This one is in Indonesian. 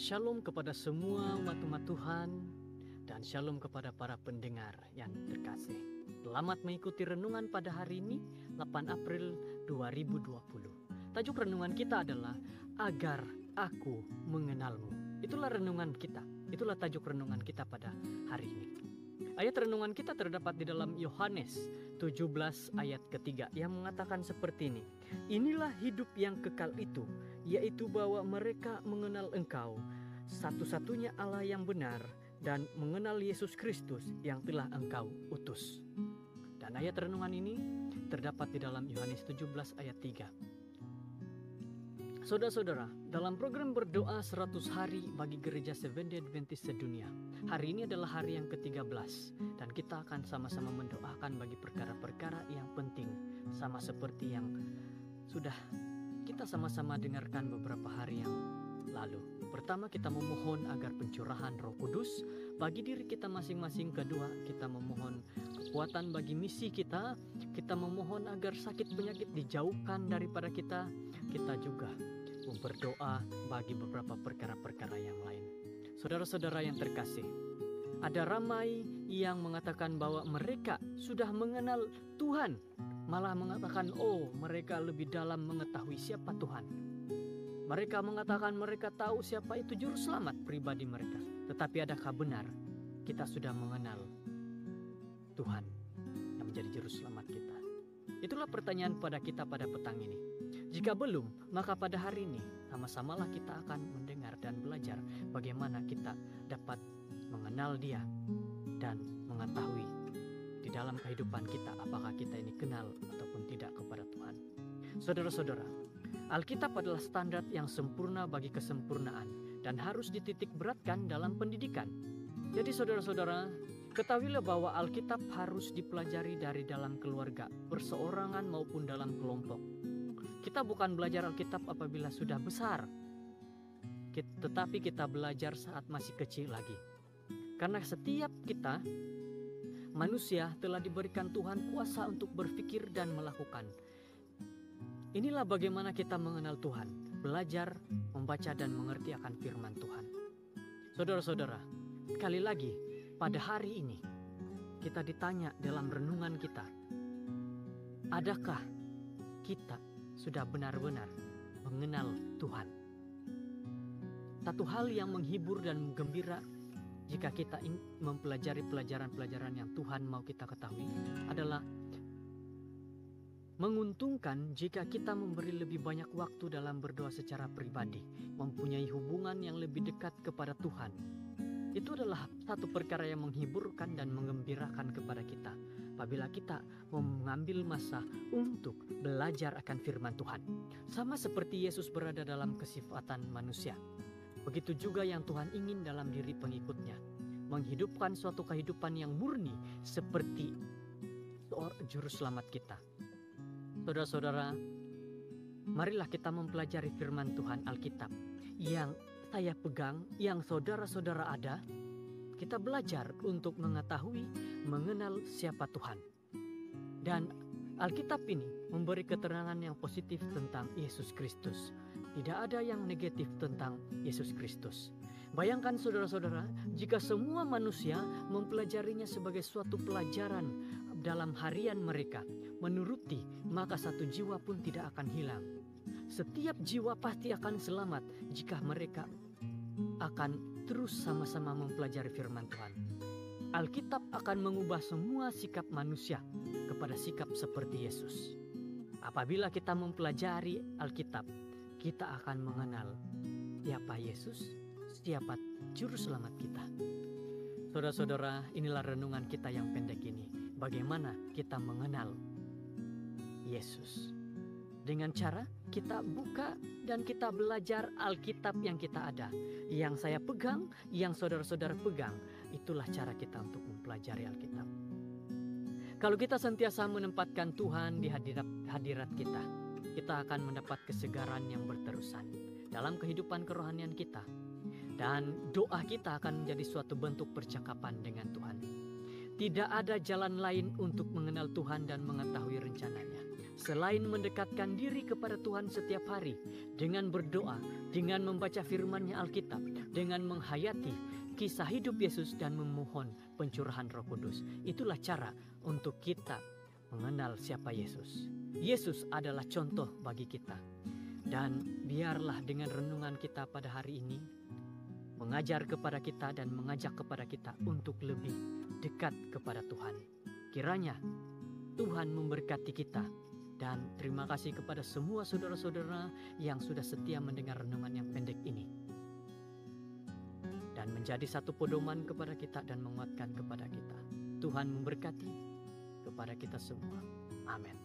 Shalom kepada semua umat-umat Tuhan dan shalom kepada para pendengar yang terkasih. Selamat mengikuti renungan pada hari ini 8 April 2020. Tajuk renungan kita adalah Agar Aku Mengenalmu. Itulah renungan kita, itulah tajuk renungan kita pada hari ini. Ayat renungan kita terdapat di dalam Yohanes 17 ayat ketiga yang mengatakan seperti ini. Inilah hidup yang kekal itu, yaitu bahwa mereka mengenal Engkau, satu-satunya Allah yang benar, dan mengenal Yesus Kristus yang telah Engkau utus. Dan ayat renungan ini terdapat di dalam Yohanes 17 ayat 3. Saudara-saudara, dalam program berdoa 100 hari bagi gereja Seventh-day Adventist sedunia, hari ini adalah hari yang ke-13 dan kita akan sama-sama mendoakan bagi perkara-perkara yang penting, sama seperti yang sudah kita sama-sama dengarkan beberapa hari yang lalu. Pertama, kita memohon agar pencurahan Roh Kudus bagi diri kita masing-masing. Kedua, kita memohon kekuatan bagi misi kita. Kita memohon agar sakit penyakit dijauhkan daripada kita. Kita juga berdoa bagi beberapa perkara-perkara yang lain. Saudara-saudara yang terkasih, ada ramai yang mengatakan bahwa mereka sudah mengenal Tuhan, malah mengatakan, mereka lebih dalam mengetahui siapa Tuhan. Mereka mengatakan mereka tahu siapa itu juru selamat pribadi mereka. Tetapi adakah benar kita sudah mengenal Tuhan yang menjadi juru selamat kita? Itulah pertanyaan pada kita pada petang ini. Jika belum, maka pada hari ini sama-samalah kita akan mendengar dan belajar bagaimana kita dapat mengenal Dia dan mengetahui di dalam kehidupan kita apakah kita ini kenal ataupun tidak kepada Tuhan. Saudara-saudara, Alkitab adalah standar yang sempurna bagi kesempurnaan dan harus dititik beratkan dalam pendidikan. Jadi saudara-saudara, ketahuilah bahwa Alkitab harus dipelajari dari dalam keluarga, perseorangan maupun dalam kelompok. Kita bukan belajar Alkitab apabila sudah besar, tetapi kita belajar saat masih kecil lagi. Karena setiap kita, manusia, telah diberikan Tuhan kuasa untuk berpikir dan melakukan. Inilah bagaimana kita mengenal Tuhan, belajar, membaca dan mengerti akan firman Tuhan. Saudara-saudara, sekali lagi, pada hari ini, kita ditanya dalam renungan kita, adakah kita sudah benar-benar mengenal Tuhan? Satu hal yang menghibur dan menggembira jika kita mempelajari pelajaran-pelajaran yang Tuhan mau kita ketahui adalah menguntungkan jika kita memberi lebih banyak waktu dalam berdoa secara pribadi, mempunyai hubungan yang lebih dekat kepada Tuhan. Itu adalah satu perkara yang menghiburkan dan menggembirakan kepada kita apabila kita mengambil masa untuk belajar akan firman Tuhan. Sama seperti Yesus berada dalam kesifatan manusia, begitu juga yang Tuhan ingin dalam diri pengikutnya, menghidupkan suatu kehidupan yang murni seperti seorang juru selamat kita. Saudara-saudara, marilah kita mempelajari firman Tuhan Alkitab yang saya pegang, yang saudara-saudara ada. Kita belajar untuk mengetahui, mengenal siapa Tuhan. Dan Alkitab ini memberi keterangan yang positif tentang Yesus Kristus. Tidak ada yang negatif tentang Yesus Kristus. Bayangkan saudara-saudara, jika semua manusia mempelajarinya sebagai suatu pelajaran dalam harian mereka, menuruti, maka satu jiwa pun tidak akan hilang. Setiap jiwa pasti akan selamat jika mereka akan terus sama-sama mempelajari firman Tuhan. Alkitab akan mengubah semua sikap manusia kepada sikap seperti Yesus. Apabila kita mempelajari Alkitab, kita akan mengenal siapa Yesus, siapa juru selamat kita. Saudara-saudara, inilah renungan kita yang pendek ini. Bagaimana kita mengenal Yesus? Dengan cara kita buka dan kita belajar Alkitab yang kita ada. Yang saya pegang, yang saudara-saudara pegang, itulah cara kita untuk mempelajari Alkitab. Kalau kita sentiasa menempatkan Tuhan di hadirat kita, kita akan mendapat kesegaran yang berterusan dalam kehidupan kerohanian kita. Dan doa kita akan menjadi suatu bentuk percakapan dengan Tuhan. Tidak ada jalan lain untuk mengenal Tuhan dan mengetahui rencananya selain mendekatkan diri kepada Tuhan setiap hari dengan berdoa, dengan membaca firman-Nya Alkitab, dengan menghayati kisah hidup Yesus dan memohon pencurahan Roh Kudus. Itulah cara untuk kita mengenal siapa Yesus. Yesus adalah contoh bagi kita. Dan biarlah dengan renungan kita pada hari ini mengajar kepada kita dan mengajak kepada kita untuk lebih dekat kepada Tuhan. Kiranya Tuhan memberkati kita, dan terima kasih kepada semua saudara-saudara yang sudah setia mendengar renungan yang pendek ini dan menjadi satu pedoman kepada kita dan menguatkan kepada kita. Tuhan memberkati kepada kita semua. Amin.